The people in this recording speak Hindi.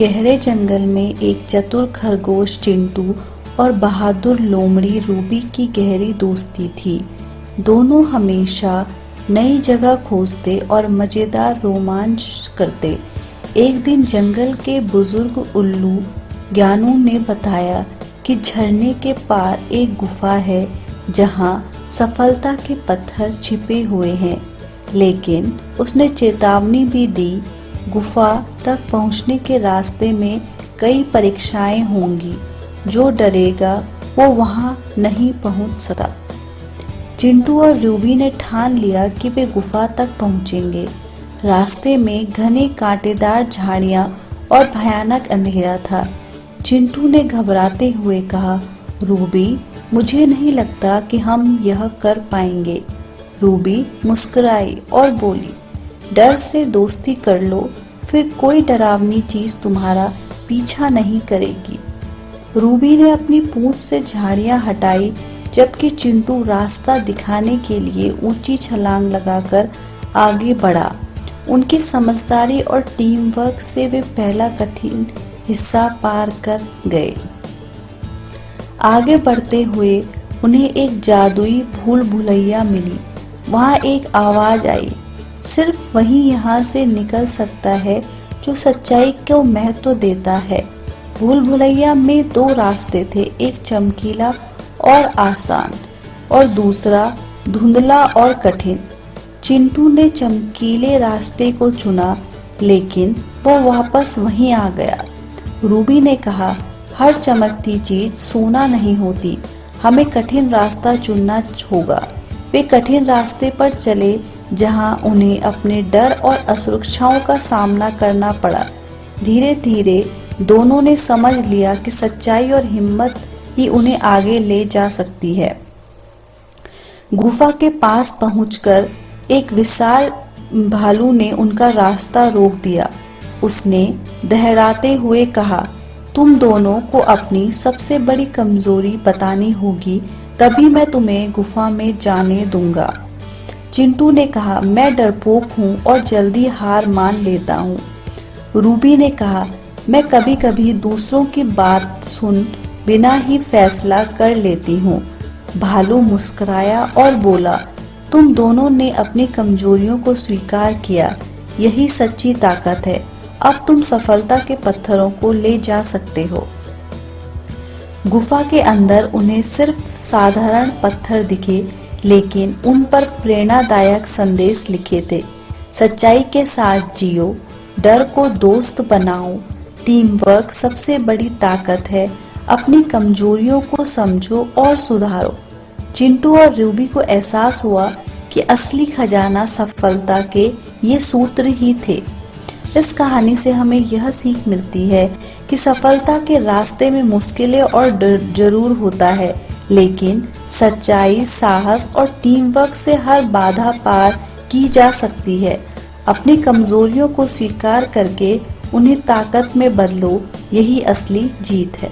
गहरे जंगल में एक चतुर खरगोश चिंटू और बहादुर लोमड़ी रूबी की गहरी दोस्ती थी। दोनों हमेशा नई जगह खोजते और मजेदार रोमांच करते। एक दिन जंगल के बुजुर्ग उल्लू ज्ञानू ने बताया कि झरने के पार एक गुफा है जहां सफलता के पत्थर छिपे हुए हैं, लेकिन उसने चेतावनी भी दी, गुफा तक पहुंचने के रास्ते में कई परीक्षाएं होंगी, जो डरेगा वो वहां नहीं पहुंच सकता। चिंटू और रूबी ने ठान लिया कि वे गुफा तक पहुंचेंगे। रास्ते में घने कांटेदार झाड़ियां और भयानक अंधेरा था। चिंटू ने घबराते हुए कहा, रूबी, मुझे नहीं लगता कि हम यह कर पाएंगे। रूबी मुस्कुराई और बोली, डर से दोस्ती कर लो, फिर कोई डरावनी चीज तुम्हारा पीछा नहीं करेगी। रूबी ने अपनी पूंछ से झाड़ियां हटाई, जबकि चिंटू रास्ता दिखाने के लिए ऊंची छलांग लगाकर आगे बढ़ा। उनकी समझदारी और टीम वर्क से वे पहला कठिन हिस्सा पार कर गए। आगे बढ़ते हुए उन्हें एक जादुई भूल भुलैया मिली। वहां एक आवाज आई, सिर्फ वही यहाँ से निकल सकता है जो सच्चाई को महत्व देता है। भूल भुलैया में दो रास्ते थे, एक चमकीला और आसान और दूसरा धुंधला और कठिन। चिंटू ने चमकीले रास्ते को चुना, लेकिन वो वापस वहीं आ गया। रूबी ने कहा, हर चमकती चीज सोना नहीं होती, हमें कठिन रास्ता चुनना होगा। वे कठिन रास्ते पर चले, जहां उन्हें अपने डर और असुरक्षाओं का सामना करना पड़ा। धीरे धीरे दोनों ने समझ लिया कि सच्चाई और हिम्मत ही उन्हें आगे ले जा सकती है। गुफा के पास पहुंचकर एक विशाल भालू ने उनका रास्ता रोक दिया। उसने दहराते हुए कहा, तुम दोनों को अपनी सबसे बड़ी कमजोरी बतानी होगी, तभी मैं तुम्हें गुफा में जाने दूंगा। चिंटू ने कहा, मैं डरपोक हूँ और जल्दी हार मान लेता हूँ। रूबी ने कहा, मैं कभी कभी दूसरों की बात सुन बिना ही फैसला कर लेती हूँ। भालू मुस्कुराया और बोला, तुम दोनों ने अपनी कमजोरियों को स्वीकार किया, यही सच्ची ताकत है। अब तुम सफलता के पत्थरों को ले जा सकते हो। गुफा के अंदर उन्हें सिर्फ साधारण पत्थर दिखे, लेकिन उन पर प्रेरणादायक संदेश लिखे थे। सच्चाई के साथ जियो, डर को दोस्त बनाओ, टीम वर्क सबसे बड़ी ताकत है, अपनी कमजोरियों को समझो और सुधारो। चिंटू और रूबी को एहसास हुआ कि असली खजाना सफलता के ये सूत्र ही थे। इस कहानी से हमें यह सीख मिलती है कि सफलता के रास्ते में मुश्किलें और डर जरूर होता है, लेकिन सच्चाई, साहस और टीम वर्क से हर बाधा पार की जा सकती है। अपनी कमजोरियों को स्वीकार करके उन्हें ताकत में बदलो, यही असली जीत है।